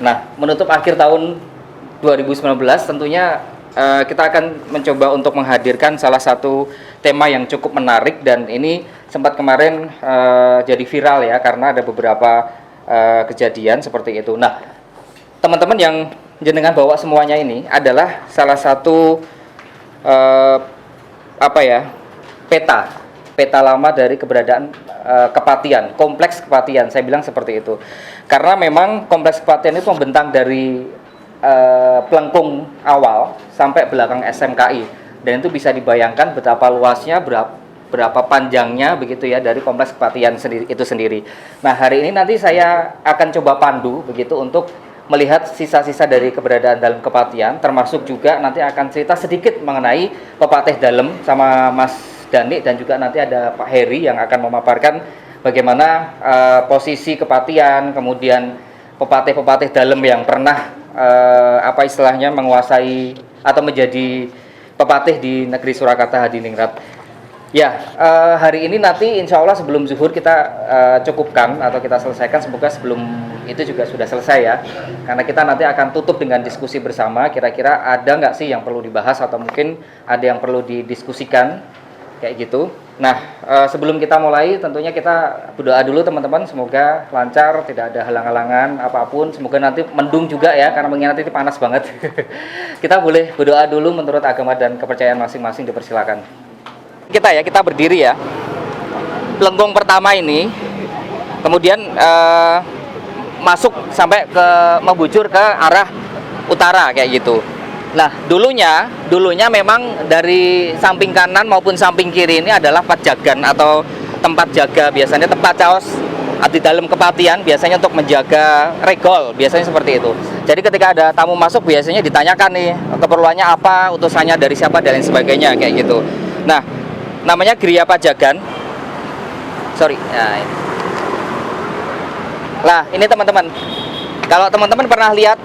Nah, menutup akhir tahun 2019 tentunya kita akan mencoba untuk menghadirkan salah satu tema yang cukup menarik, dan ini sempat kemarin jadi viral ya karena ada beberapa kejadian seperti itu. Nah, teman-teman yang jenengan bawa semuanya ini adalah salah satu peta lama dari keberadaan kepatian, kompleks kepatian. Saya bilang seperti itu karena memang kompleks kepatian itu membentang dari Plengkung awal sampai belakang SMKI, dan itu bisa dibayangkan betapa luasnya, berapa panjangnya begitu ya dari kompleks kepatian itu sendiri. Nah, hari ini nanti saya akan coba pandu begitu untuk melihat sisa-sisa dari keberadaan dalam kepatian, termasuk juga nanti akan cerita sedikit mengenai pepatih dalem sama Mas Dani, dan juga nanti ada Pak Heri yang akan memaparkan bagaimana posisi kepatian, kemudian pepatih-pepatih dalem yang pernah menguasai atau menjadi pepatih di negeri Surakarta Hadiningrat. Ya, hari ini nanti insya Allah sebelum zuhur kita cukupkan atau kita selesaikan, semoga sebelum itu juga sudah selesai ya, karena kita nanti akan tutup dengan diskusi bersama. Kira-kira ada nggak sih yang perlu dibahas atau mungkin ada yang perlu didiskusikan kayak gitu. Nah, sebelum kita mulai tentunya kita berdoa dulu teman-teman, semoga lancar, tidak ada halang-halangan apapun, semoga nanti mendung juga ya karena mengingat ini panas banget. Kita boleh berdoa dulu menurut agama dan kepercayaan masing-masing, dipersilakan. Kita berdiri ya. Plengkung pertama ini kemudian masuk sampai ke membujur ke arah utara kayak gitu. Nah, dulunya memang dari samping kanan maupun samping kiri ini adalah patjagan atau tempat jaga, biasanya tempat caos di dalam kepatian, biasanya untuk menjaga regol, biasanya seperti itu. Jadi ketika ada tamu masuk biasanya ditanyakan nih keperluannya apa, utusannya dari siapa dan lain sebagainya kayak gitu. Nah, namanya Griya Pajagan. Nah, ini teman-teman. Kalau teman-teman pernah lihat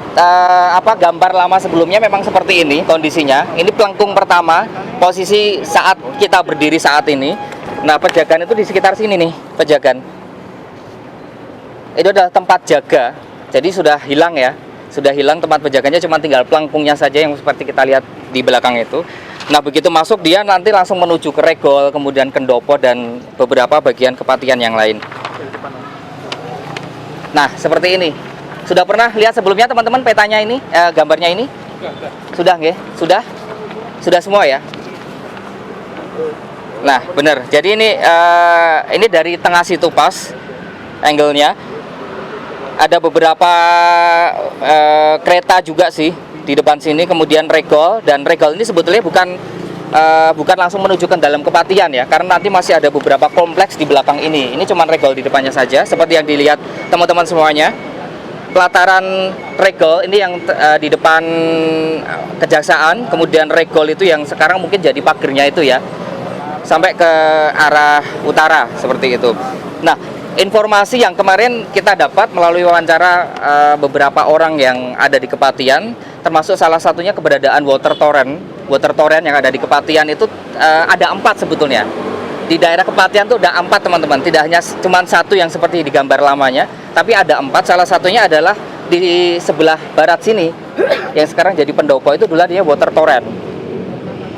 gambar lama sebelumnya, memang seperti ini kondisinya. Ini Plengkung pertama, posisi saat kita berdiri saat ini. Nah, Pejagan itu di sekitar sini nih, Pejagan. Itu adalah tempat jaga. Jadi sudah hilang ya. Sudah hilang tempat pejagannya, cuma tinggal Plengkungnya saja yang seperti kita lihat di belakang itu. Nah, begitu masuk dia nanti langsung menuju ke regol, kemudian kendopo dan beberapa bagian kepatian yang lain. Nah, seperti ini. Sudah pernah lihat sebelumnya teman-teman petanya ini, gambarnya ini? Sudah nggih? Sudah semua ya? Nah, benar. Jadi ini dari tengah situ pas angle-nya. Ada beberapa kereta juga sih di depan sini, kemudian regol, dan regol ini sebetulnya bukan langsung menuju ke dalam kepatian ya, karena nanti masih ada beberapa kompleks di belakang ini. Ini cuma regol di depannya saja, seperti yang dilihat teman-teman semuanya. Pelataran regol ini yang di depan kejaksaan, kemudian regol itu yang sekarang mungkin jadi pagernya itu ya, sampai ke arah utara seperti itu. Nah, informasi yang kemarin kita dapat melalui wawancara beberapa orang yang ada di kepatian, termasuk salah satunya keberadaan water torrent yang ada di kepatian itu ada 4 sebetulnya. Di daerah kepatian tuh ada 4 teman-teman, tidak hanya cuma satu yang seperti di gambar lamanya, tapi ada 4. Salah satunya adalah di sebelah barat sini yang sekarang jadi pendopo, itu dulu dia water torrent.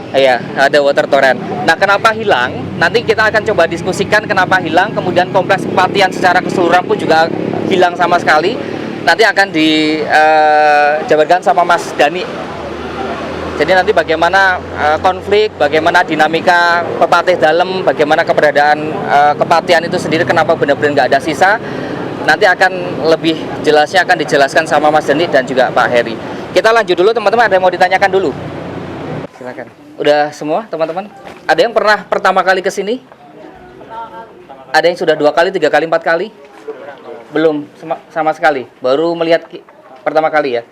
Iya, ada water torrent. Nah, kenapa hilang? Nanti kita akan coba diskusikan kenapa hilang. Kemudian kompleks kepatian secara keseluruhan pun juga hilang sama sekali. Nanti akan dijabarkan sama Mas Dani. Jadi nanti bagaimana konflik, bagaimana dinamika pepatih dalem, bagaimana keberadaan kepatian itu sendiri, kenapa benar-benar nggak ada sisa. Nanti akan lebih jelasnya akan dijelaskan sama Mas Dani dan juga Pak Heri. Kita lanjut dulu teman-teman, ada yang mau ditanyakan dulu? Silakan. Udah semua teman-teman? Ada yang pernah pertama kali ke sini? Ada yang sudah 2 kali, 3 kali, 4 kali? Belum sama sekali. Baru melihat pertama kali ya.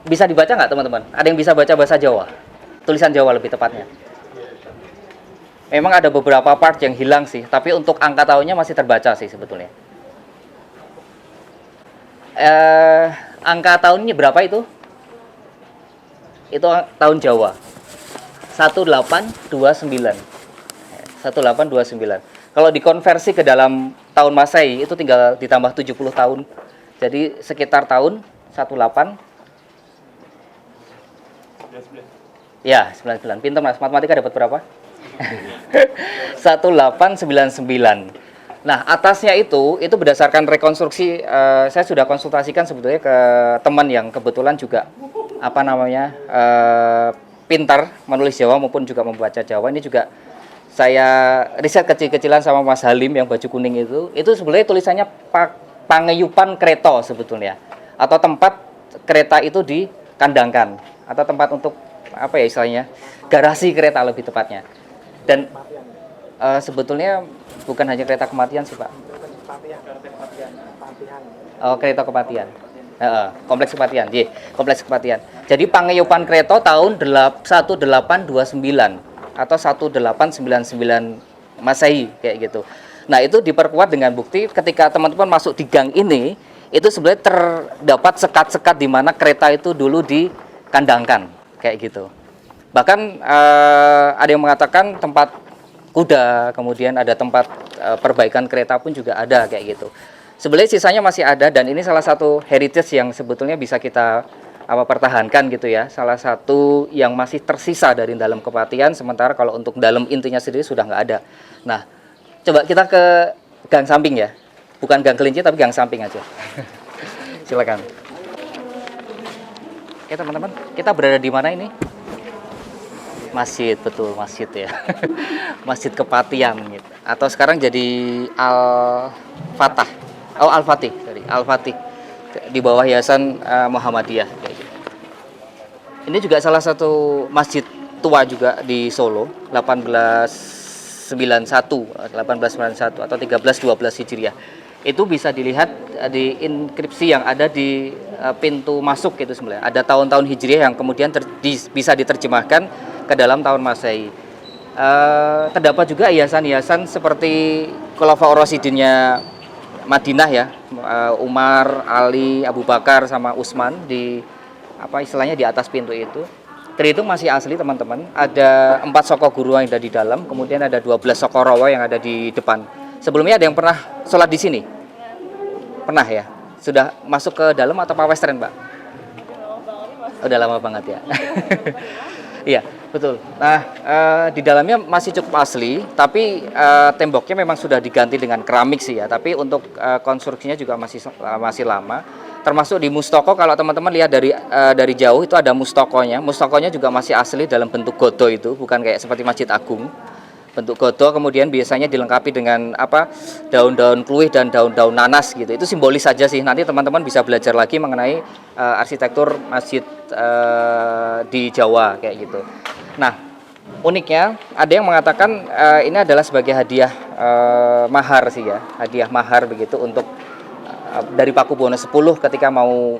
Bisa dibaca nggak teman-teman? Ada yang bisa baca bahasa Jawa? Tulisan Jawa lebih tepatnya. Memang ada beberapa part yang hilang sih, tapi untuk angka tahunnya masih terbaca sih sebetulnya. Angka tahunnya berapa itu? Itu tahun Jawa. 1829. 1829. Kalau dikonversi ke dalam tahun Masehi itu tinggal ditambah 70 tahun. Jadi sekitar tahun 18. Ya, 99. Pintar Mas, matematika dapat berapa? 1899. Nah, atasnya itu berdasarkan rekonstruksi, saya sudah konsultasikan sebetulnya ke teman yang kebetulan juga apa namanya pintar menulis Jawa maupun juga membaca Jawa. Ini juga saya riset kecil-kecilan sama Mas Halim yang baju kuning itu sebenarnya tulisannya pangeyupan kereta sebetulnya, atau tempat kereta itu dikandangkan, atau tempat untuk apa ya istilahnya, garasi kereta lebih tepatnya. Dan sebetulnya bukan hanya kereta kematian sih Pak. Oh, kereta kematian. Kompleks kematian, yeah, kompleks kematian. Jadi pangeyupan kereta tahun 1829 atau 1899 Masehi kayak gitu. Nah, itu diperkuat dengan bukti ketika teman-teman masuk di gang ini, itu sebenarnya terdapat sekat-sekat di mana kereta itu dulu dikandangkan kayak gitu. Bahkan ada yang mengatakan tempat kuda, kemudian ada tempat perbaikan kereta pun juga ada kayak gitu. Sebenarnya sisanya masih ada, dan ini salah satu heritage yang sebetulnya bisa kita pertahankan gitu ya. Salah satu yang masih tersisa dari dalam Kepatihan, sementara kalau untuk dalam intinya sendiri sudah nggak ada. Nah, coba kita ke gang samping ya, bukan gang kelinci tapi gang samping aja. Silakan. Oke teman-teman, kita berada di mana ini? Masjid, betul, masjid ya. Masjid Kepatihan gitu. Atau sekarang jadi Al-Fatah. Oh, Al-Fatih, sorry, Al-Fatih. Di bawah Yayasan Muhammadiyah kayak gitu. Ini juga salah satu masjid tua juga di Solo, 1891 atau 1312 Hijriah. Itu bisa dilihat di inskripsi yang ada di pintu masuk gitu sebenarnya. Ada tahun-tahun Hijriah yang kemudian bisa diterjemahkan ke dalam tahun Masehi. Terdapat juga hiasan-hiasan seperti Khulafaur Rasyidinnya Madinah ya, Umar, Ali, Abu Bakar sama Utsman di istilahnya di atas pintu itu. Terhitung masih asli teman-teman. Ada 4 soko guru yang ada di dalam, kemudian ada 12 soko rawa yang ada di depan. Sebelumnya ada yang pernah sholat di sini? Pernah ya? Sudah masuk ke dalam atau Pak Western, Pak? Udah lama banget ya. Iya, betul. Nah, di dalamnya masih cukup asli, tapi temboknya memang sudah diganti dengan keramik sih ya. Tapi untuk konstruksinya juga masih lama. Termasuk di mustoko, kalau teman-teman lihat dari jauh itu ada mustokonya. Mustokonya juga masih asli dalam bentuk godo itu, bukan kayak seperti Masjid Agung. Bentuk godo, kemudian biasanya dilengkapi dengan daun-daun kluih dan daun-daun nanas gitu. Itu simbolis saja sih. Nanti teman-teman bisa belajar lagi mengenai arsitektur masjid di Jawa kayak gitu. Nah, uniknya ada yang mengatakan ini adalah sebagai hadiah mahar sih ya, hadiah mahar begitu untuk dari Pakubuwono X ketika mau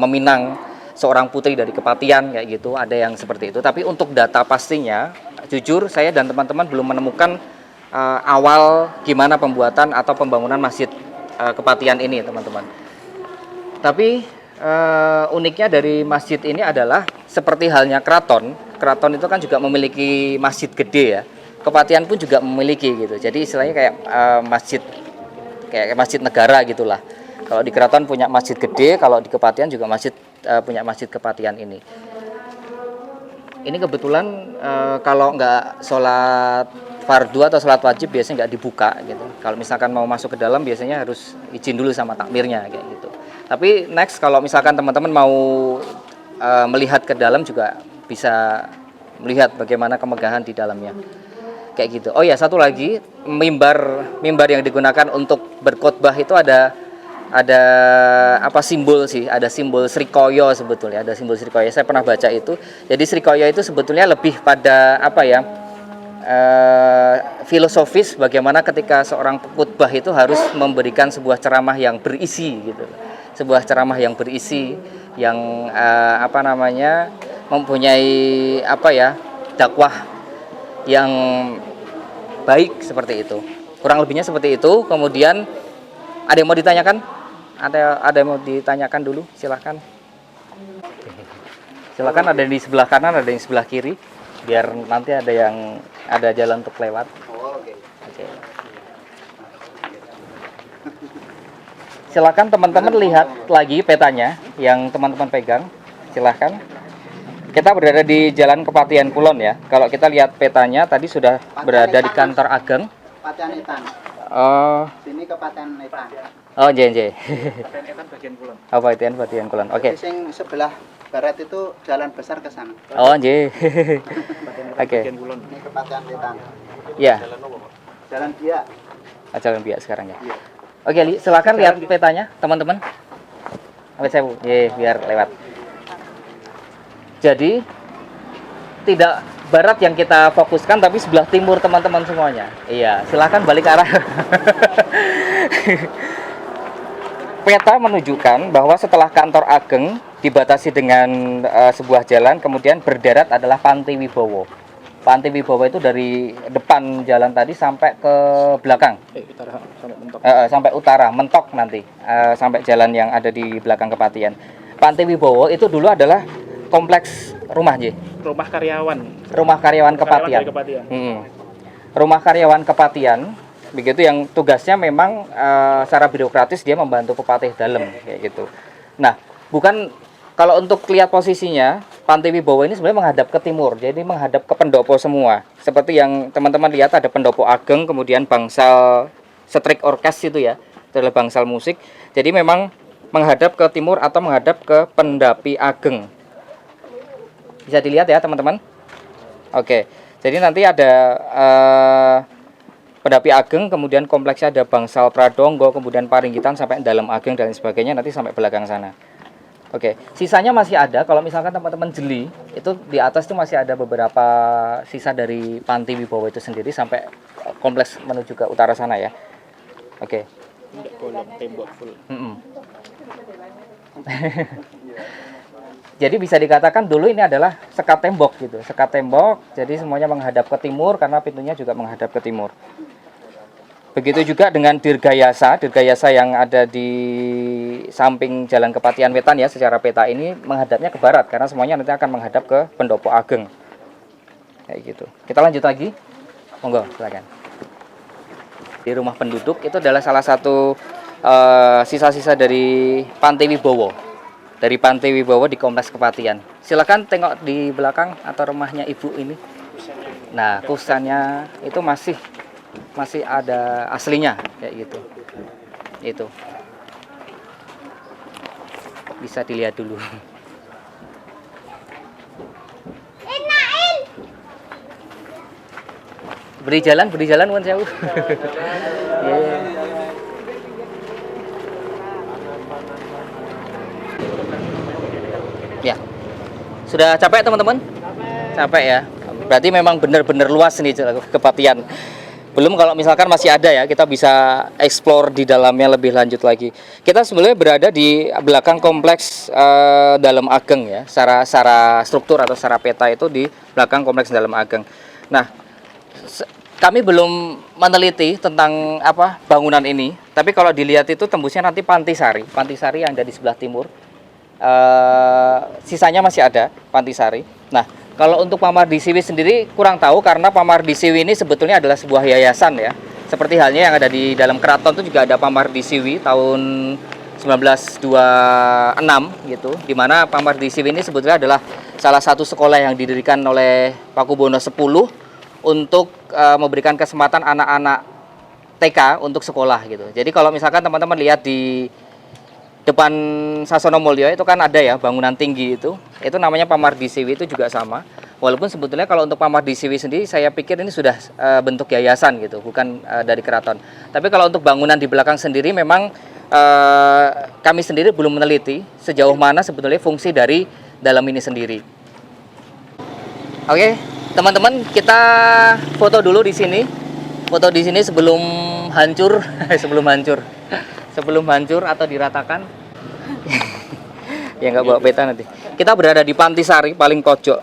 meminang seorang putri dari Kepatihan kayak gitu. Ada yang seperti itu. Tapi untuk data pastinya, jujur saya dan teman-teman belum menemukan awal gimana pembuatan atau pembangunan masjid Kepatihan ini teman-teman. Tapi uniknya dari masjid ini adalah seperti halnya keraton. Keraton itu kan juga memiliki masjid gede ya. Kepatihan pun juga memiliki gitu. Jadi istilahnya kayak masjid negara gitulah. Kalau di keraton punya masjid gede, kalau di Kepatihan juga punya masjid Kepatihan ini. Ini kebetulan kalau nggak sholat fardu atau sholat wajib biasanya nggak dibuka gitu. Kalau misalkan mau masuk ke dalam biasanya harus izin dulu sama takmirnya kayak gitu. Tapi next kalau misalkan teman-teman mau melihat ke dalam juga bisa melihat bagaimana kemegahan di dalamnya. Kayak gitu. Oh ya, satu lagi, mimbar yang digunakan untuk berkhotbah itu ada simbol sih, ada simbol Srikaya sebetulnya, ada simbol Srikaya. Saya pernah baca itu. Jadi Srikaya itu sebetulnya lebih pada filosofis, bagaimana ketika seorang khotbah itu harus memberikan sebuah ceramah yang berisi gitu. Sebuah ceramah yang berisi yang mempunyai dakwah yang baik seperti itu. Kurang lebihnya seperti itu. Kemudian ada yang mau ditanyakan? Ada yang mau ditanyakan dulu? Silahkan. Silahkan, ada di sebelah kanan, ada yang sebelah kiri. Biar nanti ada jalan untuk lewat. Oh, oke. Oke. silakan teman-teman lihat lagi petanya yang teman-teman pegang. Silahkan. Kita berada di Jalan Kepatihan Kulon ya. Kalau kita lihat petanya tadi sudah berada di kantor Ageng. Kepatihan Etan. Oh. Sini Kepatihan Etan. Oh, JNJ. Kepatihan Etan bagian Kulon. Oh, Kepatihan Kulon. Oke. Sing sebelah barat itu jalan besar ke sana. Oh, J. Oke. Ini Kepatihan Etan. Ya. Jalan Biak. Jalan Biak sekarang ya. Oke, silakan lihat petanya, teman-teman. Oke, saya biar lewat. Jadi tidak barat yang kita fokuskan, tapi sebelah timur teman-teman semuanya. Iya, silakan balik arah. Peta menunjukkan bahwa setelah kantor Ageng dibatasi dengan sebuah jalan, kemudian berdarat adalah Panti Wibowo. Panti Wibowo itu dari depan jalan tadi sampai ke belakang. Utara sampai mentok. Sampai utara, mentok nanti. Sampai jalan yang ada di belakang Kepatihan. Panti Wibowo itu dulu adalah kompleks rumah, J. Rumah karyawan. Rumah karyawan Kepatihan. Rumah karyawan Kepatihan, begitu yang tugasnya memang secara birokratis dia membantu Pepatih Dalem kayak gitu. Nah, bukan kalau untuk lihat posisinya, Panti Wibowo ini sebenarnya menghadap ke timur, jadi menghadap ke pendopo semua. Seperti yang teman-teman lihat ada pendopo Ageng, kemudian bangsal string orkes itu ya, itu adalah bangsal musik. Jadi memang menghadap ke timur atau menghadap ke Pendapi Ageng. Bisa dilihat ya teman-teman. Oke, jadi nanti ada Pendapi Ageng, kemudian kompleksnya ada Bangsal Pradonggo, kemudian Paringgitan sampai dalam Ageng dan sebagainya, nanti sampai belakang sana. Oke, sisanya masih ada. Kalau misalkan teman-teman jeli, itu di atas itu masih ada beberapa sisa dari Panti Wibowo itu sendiri sampai kompleks menuju ke utara sana ya. Oke. Tembok full. Jadi bisa dikatakan dulu ini adalah sekat tembok gitu, sekat tembok. Jadi semuanya menghadap ke timur karena pintunya juga menghadap ke timur. Begitu juga dengan Dirgayasa yang ada di samping Jalan Kepatihan Wetan ya, secara peta ini menghadapnya ke barat karena semuanya nanti akan menghadap ke Pendopo Ageng. Kayak gitu. Kita lanjut lagi. Monggo, silakan. Di rumah penduduk itu adalah salah satu sisa-sisa dari Panti Wibowo. Dari Panti Wibowo di Kompleks Kepatihan. Silakan tengok di belakang atau rumahnya ibu ini. Nah, kusannya itu masih ada aslinya kayak gitu. Itu. Bisa dilihat dulu. Beri jalan Wan Sewu. Ya. Sudah capek teman-teman? Capek ya. Berarti memang benar-benar luas nih Kepatihan. Belum kalau misalkan masih ada ya, kita bisa explore di dalamnya lebih lanjut lagi. Kita sebenarnya berada di belakang kompleks Dalem Ageng ya. Secara struktur atau secara peta itu di belakang kompleks Dalem Ageng. Nah, kami belum meneliti tentang bangunan ini, tapi kalau dilihat itu tembusnya nanti Pantisari yang ada di sebelah timur. Sisanya masih ada Pantisari. Nah, kalau untuk Pamardi Siwi sendiri kurang tahu karena Pamardi Siwi ini sebetulnya adalah sebuah yayasan ya. Seperti halnya yang ada di dalam keraton itu juga ada Pamardi Siwi tahun 1926 gitu, di mana Pamardi Siwi ini sebetulnya adalah salah satu sekolah yang didirikan oleh Pakubono X untuk memberikan kesempatan anak-anak TK untuk sekolah gitu. Jadi kalau misalkan teman-teman lihat di depan Sasono Mulyo itu kan ada ya bangunan tinggi itu namanya Pamardi Siwi, itu juga sama. Walaupun sebetulnya kalau untuk Pamardi Siwi sendiri saya pikir ini sudah bentuk yayasan gitu, bukan dari keraton. Tapi kalau untuk bangunan di belakang sendiri memang kami sendiri belum meneliti sejauh mana sebetulnya fungsi dari dalam ini sendiri. Oke, teman-teman, kita foto dulu di sini. Foto di sini sebelum hancur, sebelum hancur atau diratakan. Ya nggak bawa peta nanti. Kita berada di Pantisari paling pojok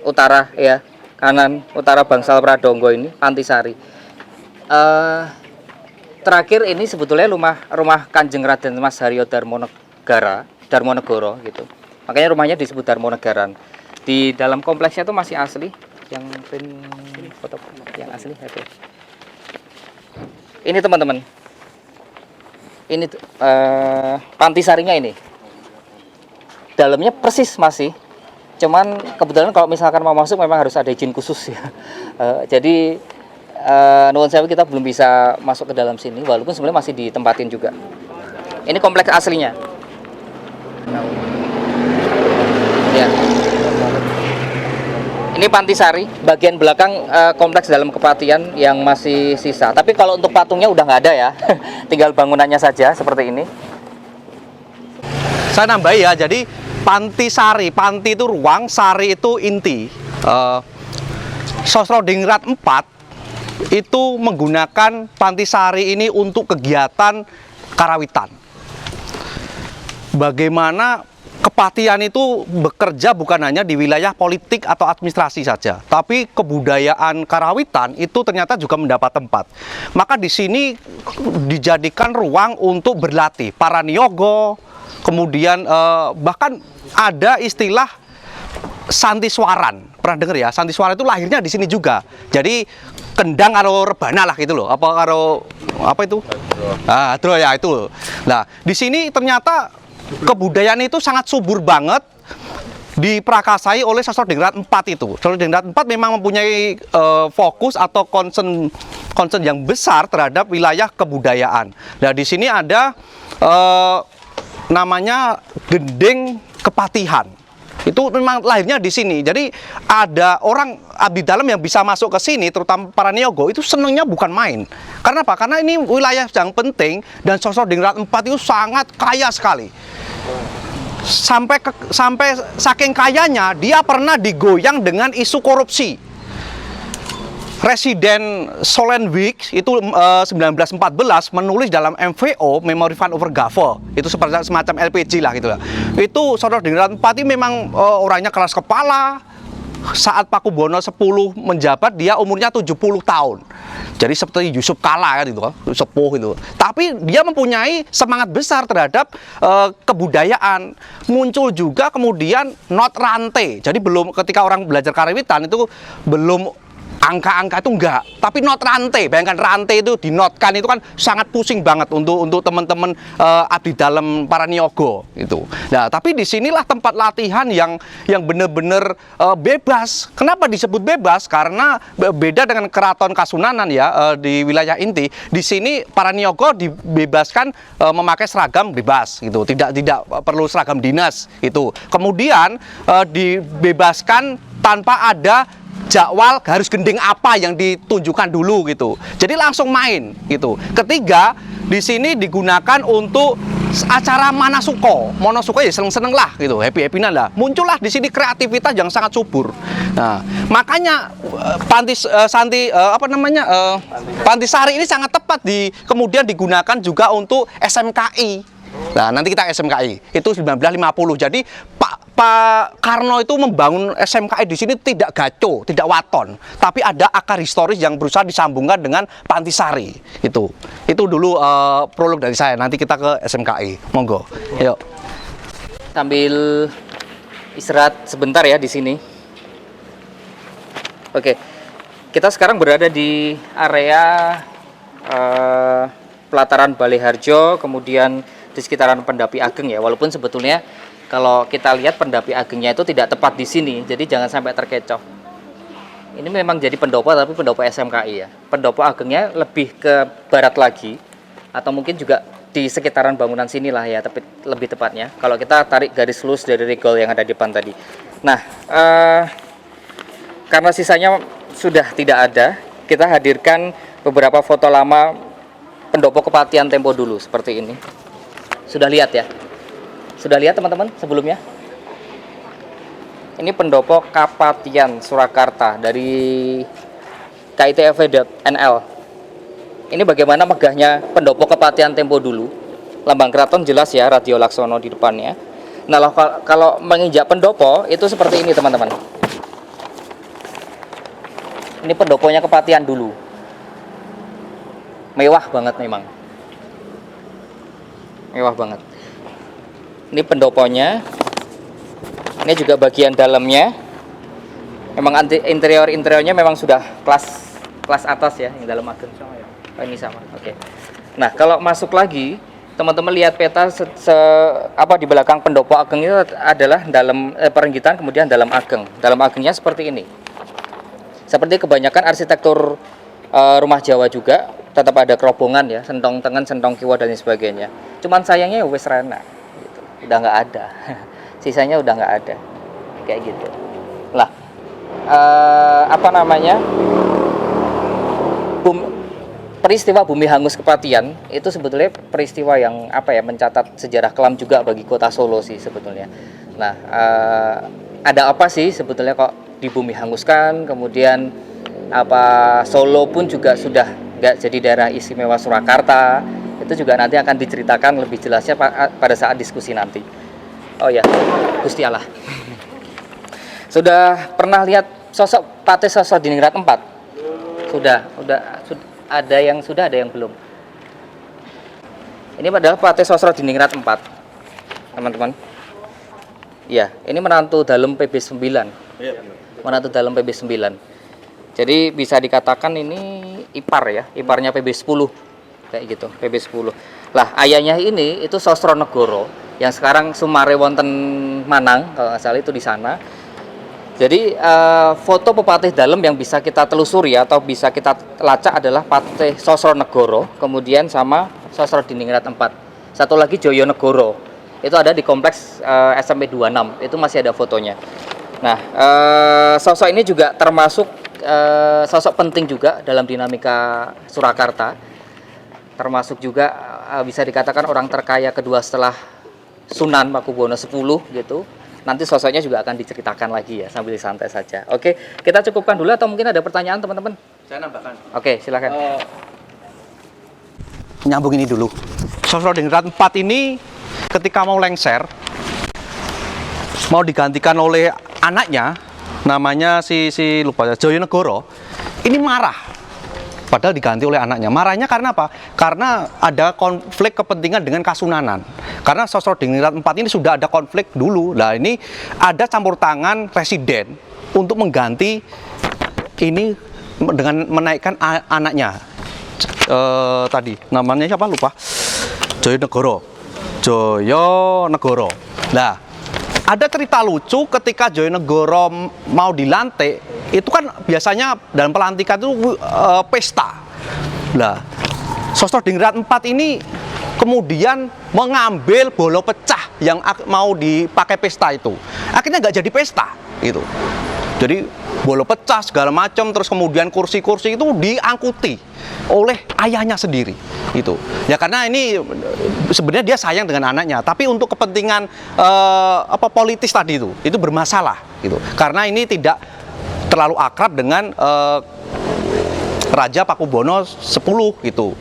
utara ya, kanan utara Bangsal Pradonggo ini Pantisari. Terakhir ini sebetulnya rumah Kanjeng Raden Mas Haryo Darmonegoro gitu. Makanya rumahnya disebut Darmonegaran. Di dalam kompleksnya itu masih asli, yang print foto yang asli itu. Ini teman-teman. Ini Pantisarinya ini. Dalamnya persis masih. Cuman kebetulan kalau misalkan mau masuk memang harus ada izin khusus ya. Jadi nuwun sewu kita belum bisa masuk ke dalam sini walaupun sebenarnya masih ditempatin juga. Ini kompleks aslinya. Ya. Ini Pantisari, bagian belakang kompleks dalam Kepatian yang masih sisa. Tapi kalau untuk patungnya udah nggak ada ya, tinggal bangunannya saja seperti ini. Saya nambah ya, jadi Pantisari, Panti itu ruang, Sari itu inti. Sosrodingrat 4 itu menggunakan Pantisari ini untuk kegiatan karawitan. Bagaimana Kepatian itu bekerja bukan hanya di wilayah politik atau administrasi saja, tapi kebudayaan karawitan itu ternyata juga mendapat tempat. Maka di sini dijadikan ruang untuk berlatih para niyogo, kemudian bahkan ada istilah santiswaran. Pernah dengar ya? Santiswaran itu lahirnya di sini juga. Jadi kendang karo rebana lah gitu loh. Apa karo apa itu? Hadro ya itu. Nah, di sini ternyata kebudayaan itu sangat subur banget diprakasai oleh Sosrodingrat 4 itu. Sosrodingrat 4 memang mempunyai fokus atau concern yang besar terhadap wilayah kebudayaan. Nah, di sini ada namanya Gending Kepatihan. Itu memang lahirnya di sini. Jadi ada orang abdi dalam yang bisa masuk ke sini, terutama para niyogo, itu senangnya bukan main. Karena apa? Karena ini wilayah yang penting dan Sosrodingrat 4 itu sangat kaya sekali. Sampai saking kayanya dia pernah digoyang dengan isu korupsi. Residen Solenwijk itu 1914 menulis dalam MVO Memory Fund over Gave, itu seperti semacam LPG lah gitu lah. Itu Sosrodingrat 4 ini memang orangnya keras kepala. Saat Pakubuwono 10 menjabat dia umurnya 70 tahun. Jadi seperti Yusuf Kala kan itu, sepuh itu. Tapi dia mempunyai semangat besar terhadap kebudayaan. Muncul juga kemudian not rante. Jadi belum ketika orang belajar karawitan itu belum angka-angka itu enggak, tapi not rante. Bayangkan rante itu dinotkan itu kan sangat pusing banget untuk teman-teman abdi dalam para niyogo itu. Nah, tapi disinilah tempat latihan yang benar-benar bebas. Kenapa disebut bebas? Karena beda dengan keraton Kasunanan ya di wilayah inti. Di sini para niyogo dibebaskan memakai seragam bebas gitu, tidak perlu seragam dinas itu. Kemudian dibebaskan tanpa ada jadwal harus gending apa yang ditunjukkan dulu gitu. Jadi langsung main gitu. Ketiga, di sini digunakan untuk acara Manasuko. Monosuko ya seneng-seneng lah gitu, happy-happynan lah. Muncullah di sini kreativitas yang sangat subur. Nah, makanya Pantisari ini sangat tepat kemudian digunakan juga untuk SMKI. Nah, nanti kita SMKI. Itu 1950. Jadi Pak Karno itu membangun SMKI di sini tidak gaco, tidak waton, tapi ada akar historis yang berusaha disambungkan dengan Pantisari. Itu dulu prolog dari saya. Nanti kita ke SMKI. Monggo. Yuk. Sambil istirahat sebentar ya di sini. Oke. Kita sekarang berada di area pelataran Balai Harjo, kemudian di sekitaran Pendapi Ageng ya. Walaupun sebetulnya kalau kita lihat Pendapi Agengnya itu tidak tepat di sini, jadi jangan sampai terkecoh. Ini memang jadi pendopo, tapi pendopo SMKI ya. Pendopo Agengnya lebih ke barat lagi, atau mungkin juga di sekitaran bangunan sinilah ya, tapi lebih tepatnya. Kalau kita tarik garis lurus dari regol yang ada di depan tadi. Nah, karena sisanya sudah tidak ada, kita hadirkan beberapa foto lama pendopo Kepatian tempo dulu seperti ini. Sudah lihat ya? Sudah lihat teman-teman sebelumnya? Ini pendopo Kapatian Surakarta dari KITFW.NL. Ini bagaimana megahnya pendopo Kepatian tempo dulu. Lambang keraton jelas ya, Radio Laksono di depannya. Nah, kalau menginjak pendopo itu seperti ini teman-teman. Ini pendoponya Kepatian dulu. Mewah banget memang. Mewah banget. Ini pendoponya. Ini juga bagian dalamnya. Memang interiornya memang sudah kelas atas ya, yang dalam ageng sama ya. Oh, ini sama. Oke. Nah, kalau masuk lagi teman-teman lihat peta apa di belakang pendopo ageng itu adalah dalam Perenggitan, kemudian dalam ageng. Dalam agengnya seperti ini. Seperti kebanyakan arsitektur rumah Jawa juga tetap ada kerobongan ya, sentong tengen, sentong kiwa dan sebagainya. Cuman sayangnya wes rena gitu. Udah nggak ada. Sisanya udah nggak ada. Kayak gitu. Lah, apa namanya? Peristiwa bumi hangus Kepatihan itu sebetulnya peristiwa yang apa ya, mencatat sejarah kelam juga bagi kota Solo sih sebetulnya. Nah, ada apa sih sebetulnya kok di bumi hanguskan, kemudian apa Solo pun juga sudah nggak jadi daerah istimewa Surakarta. Itu juga nanti akan diceritakan lebih jelasnya pada saat diskusi nanti. Oh ya, Gusti Allah. Sudah pernah lihat sosok Patih Sosrodiningrat IV? Sudah ada yang sudah, ada yang belum. Ini adalah Patih Sosrodiningrat IV, teman-teman. Ya, ini menantu dalam PB 9. Menantu dalam PB 9. Jadi bisa dikatakan ini ipar ya, iparnya PB 10. Kayak gitu, PB 10. Lah, ayahnya ini itu Sosronegoro yang sekarang Sumare wonten Manang, kalau nggak salah itu di sana. Jadi foto Pepatih Dalem yang bisa kita telusuri atau bisa kita lacak adalah Patih Sosronegoro, kemudian sama Sosrodiningrat IV. Satu lagi Joyonegoro. Itu ada di kompleks SMP 26. Itu masih ada fotonya. Nah, sosok ini juga termasuk sosok penting juga dalam dinamika Surakarta. Termasuk juga bisa dikatakan orang terkaya kedua setelah Sunan Pakubuwono X gitu. Nanti sosoknya juga akan diceritakan lagi ya, sambil santai saja. Oke, kita cukupkan dulu atau mungkin ada pertanyaan teman-teman? Saya nambahkan. Oke, silakan. Nyambung ini dulu. Sosrodiningrat IV ini ketika mau lengser, mau digantikan oleh anaknya, namanya si lupa ya, Joyonegoro, ini marah. Padahal diganti oleh anaknya. Marahnya karena apa? Karena ada konflik kepentingan dengan Kasunanan. Karena Sosrodiningrat IV ini sudah ada konflik dulu. Nah, ini ada campur tangan residen untuk mengganti ini dengan menaikkan anaknya. Tadi namanya siapa lupa? Joyonegoro. Nah, ada cerita lucu ketika Joyonegoro mau dilantik, itu kan biasanya dalam pelantikan itu pesta. Nah, Sosrodiningrat IV ini kemudian mengambil bolo pecah yang mau dipakai pesta itu. Akhirnya nggak jadi pesta, gitu. Jadi bolo pecah segala macam, terus kemudian kursi-kursi itu diangkuti oleh ayahnya sendiri, gitu. Ya karena ini sebenarnya dia sayang dengan anaknya, tapi untuk kepentingan politis tadi itu bermasalah, gitu. Karena ini tidak terlalu akrab dengan Raja Pakubuwono X gitu.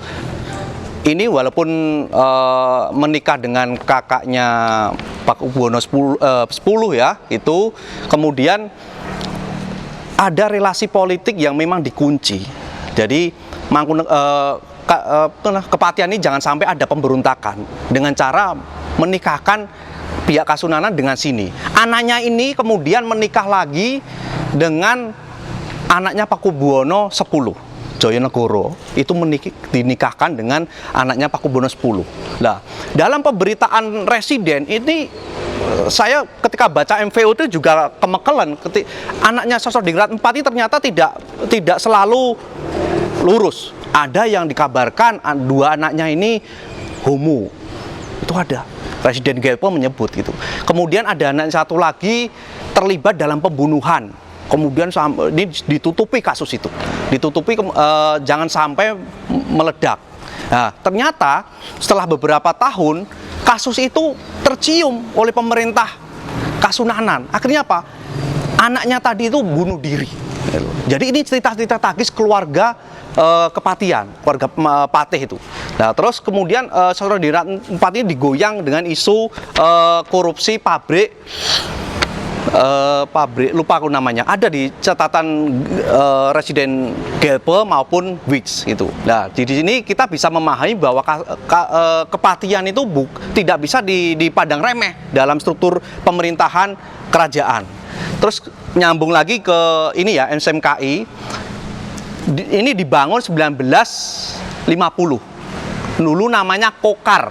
Ini walaupun menikah dengan kakaknya Pakubuwono X ya, itu kemudian ada relasi politik yang memang dikunci. Jadi Kepatihan ini jangan sampai ada pemberontakan dengan cara menikahkan pihak Kasunanan dengan sini. Anaknya ini kemudian menikah lagi dengan anaknya Pakubuwono X, Joyonegoro. Itu dinikahkan dengan anaknya Pakubuwono X. Nah, dalam pemberitaan residen ini saya ketika baca MVO itu juga kemekelan. Anaknya Sosrodiningrat IV ini ternyata tidak selalu lurus. Ada yang dikabarkan dua anaknya ini homo. Itu ada. Presiden Gelpo menyebut gitu. Kemudian ada anak satu lagi terlibat dalam pembunuhan. Kemudian ini ditutupi kasus itu. Ditutupi jangan sampai meledak. Nah, ternyata setelah beberapa tahun kasus itu tercium oleh pemerintah Kasunanan. Akhirnya apa? Anaknya tadi itu bunuh diri. Jadi ini cerita-cerita tragis keluarga Kepatihan, keluarga Patih itu. Nah, terus kemudian Sosrodiningrat IV ini digoyang dengan isu korupsi pabrik lupa aku namanya, ada di catatan Residen Gelpe maupun Wix itu. Nah, di sini kita bisa memahami bahwa Kepatihan itu tidak bisa dipandang remeh dalam struktur pemerintahan kerajaan. Terus nyambung lagi ke ini ya, SMKI. Ini dibangun 1950. Dulu namanya Kokar.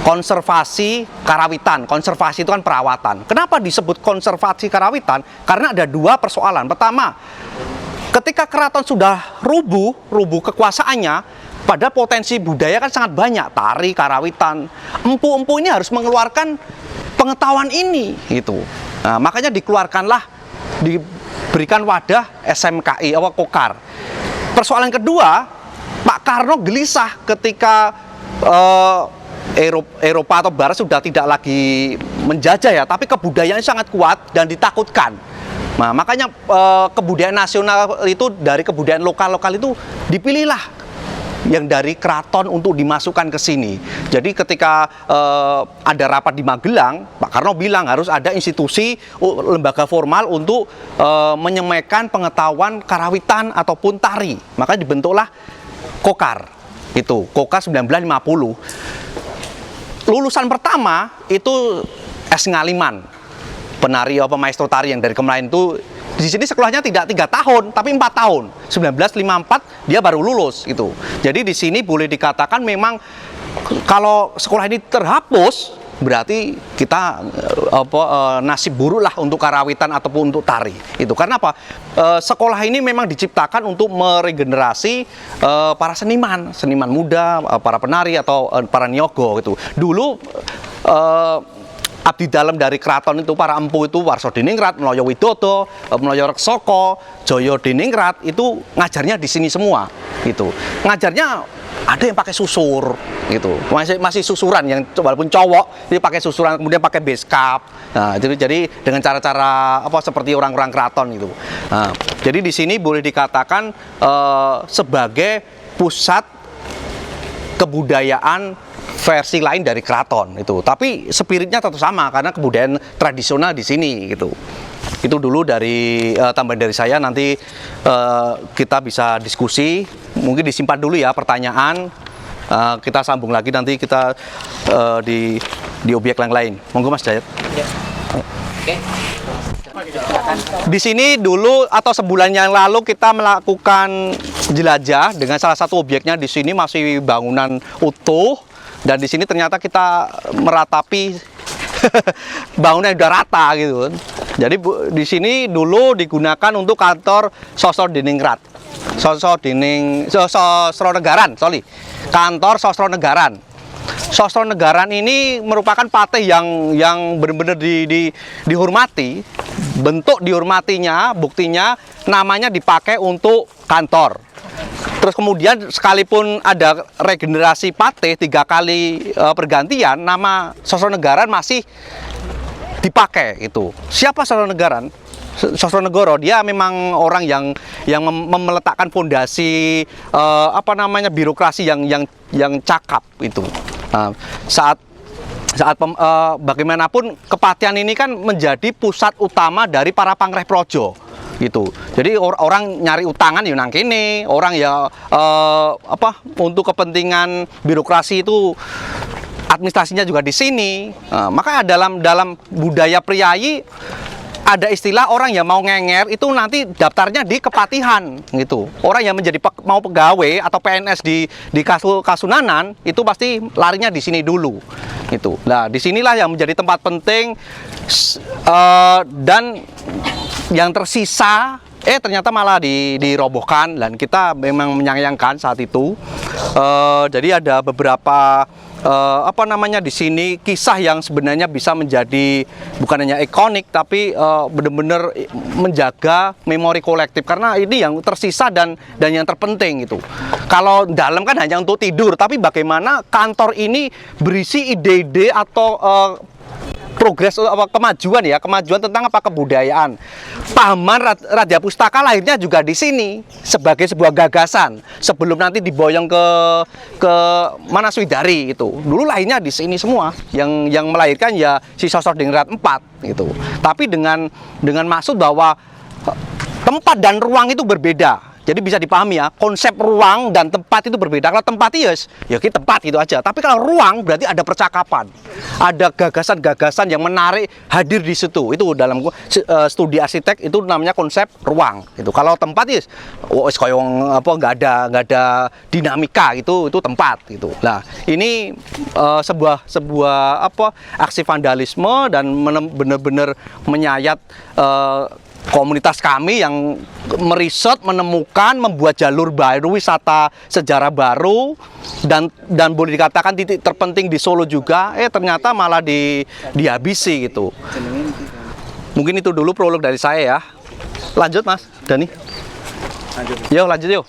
konservasi karawitan. Konservasi itu kan perawatan. Kenapa disebut konservasi karawitan? Karena ada dua persoalan. Pertama, ketika keraton sudah rubuh kekuasaannya, padahal potensi budaya kan sangat banyak, tari, karawitan. Empu-empu ini harus mengeluarkan pengetahuan ini, gitu. Nah, makanya diberikan wadah SMKI, Kokar. Persoalan kedua, Pak Karno gelisah ketika Eropa atau Barat sudah tidak lagi menjajah ya, tapi kebudayaannya sangat kuat dan ditakutkan. Nah, makanya kebudayaan nasional itu dari kebudayaan lokal-lokal itu dipilihlah yang dari keraton untuk dimasukkan ke sini. Jadi ketika ada rapat di Magelang, Pak Karno bilang harus ada institusi lembaga formal untuk menyampaikan pengetahuan karawitan ataupun tari. Maka dibentuklah Kokar. Itu Kokar 1950. Lulusan pertama itu S. Ngaliman, penari maestro tari yang dari Kemlain itu. Di sini sekolahnya tidak 3 tahun, tapi 4 tahun. 1954 dia baru lulus gitu. Jadi di sini boleh dikatakan memang kalau sekolah ini terhapus, berarti kita nasib buruk lah untuk karawitan ataupun untuk tari. Itu karena apa? Sekolah ini memang diciptakan untuk meregenerasi para seniman muda, para penari atau para nyogo gitu. Dulu abdi dalam dari keraton itu para empu itu Warso Diningrat, Mloyo Widodo, Mloyo Reksoko, Joyo Diningrat itu ngajarnya di sini semua gitu. Ngajarnya ada yang pakai susur gitu. Masih susuran yang walaupun cowok dia pakai susuran, kemudian pakai beskap. Nah, jadi dengan cara-cara seperti orang-orang keraton gitu. Nah, jadi di sini boleh dikatakan sebagai pusat kebudayaan versi lain dari keraton itu, tapi spiritnya tetap sama karena kebudayaan tradisional di sini gitu. Itu dulu dari tambahan dari saya. Nanti kita bisa diskusi, mungkin disimpan dulu ya pertanyaan, kita sambung lagi nanti kita di objek yang lain. Monggo Mas Dayat. Ya. Oke. Di sini dulu atau sebulan yang lalu kita melakukan jelajah dengan salah satu objeknya. Di sini masih bangunan utuh. Dan di sini ternyata kita meratapi bangunan yang udah rata gitu. Jadi di sini dulu digunakan untuk kantor Sosro Diningrat, Sosro Negaran, kantor Sosro Negaran. Sosro Negaran ini merupakan patih yang benar-benar dihormati. Bentuk dihormatinya, buktinya namanya dipakai untuk kantor. Terus kemudian sekalipun ada regenerasi patih 3 kali pergantian, nama Sosro Negaran masih dipakai itu. Siapa Sosro Negaran? Sosro Negoro, dia memang orang yang meletakkan fondasi birokrasi yang cakap itu. Saat bagaimanapun kepatihan ini kan menjadi pusat utama dari para pangreh projo gitu. Jadi orang nyari utangan ya nang kene, orang ya untuk kepentingan birokrasi itu administrasinya juga di sini. Maka dalam budaya priayi ada istilah orang yang mau ngenger itu nanti daftarnya di kepatihan gitu. Orang yang menjadi mau pegawai atau PNS di Kasunanan itu pasti larinya di sini dulu gitu. Nah, disinilah yang menjadi tempat penting dan yang tersisa ternyata malah dirobohkan, dan kita memang menyayangkan saat itu. Jadi ada beberapa di sini kisah yang sebenarnya bisa menjadi bukan hanya ikonik tapi benar-benar menjaga memori kolektif, karena ini yang tersisa dan yang terpenting itu. Kalau dalam kan hanya untuk tidur, tapi bagaimana kantor ini berisi ide-ide atau progres kemajuan tentang kebudayaan. Paman Radya Pustaka lahirnya juga di sini sebagai sebuah gagasan sebelum nanti diboyong ke Manaswidari itu. Dulu lahirnya di sini semua. Yang melahirkan ya si Sosro Diningrat 4 gitu. Tapi dengan maksud bahwa tempat dan ruang itu berbeda Jadi bisa dipahami ya, konsep ruang dan tempat itu berbeda. Kalau tempat ya kita tempat gitu aja. Tapi kalau ruang berarti ada percakapan, ada gagasan-gagasan yang menarik hadir di situ. Itu dalam studi arsitek itu namanya konsep ruang. Itu kalau tempat koyong apa nggak ada dinamika itu tempat gitu. Nah ini sebuah apa aksi vandalisme dan benar-benar menyayat komunitas kami yang meriset, menemukan, membuat jalur baru, wisata sejarah baru, dan boleh dikatakan titik terpenting di Solo juga, ternyata malah dihabisi gitu. Mungkin itu dulu prolog dari saya ya. Lanjut Mas Dani. Lanjut. Lanjut yuk.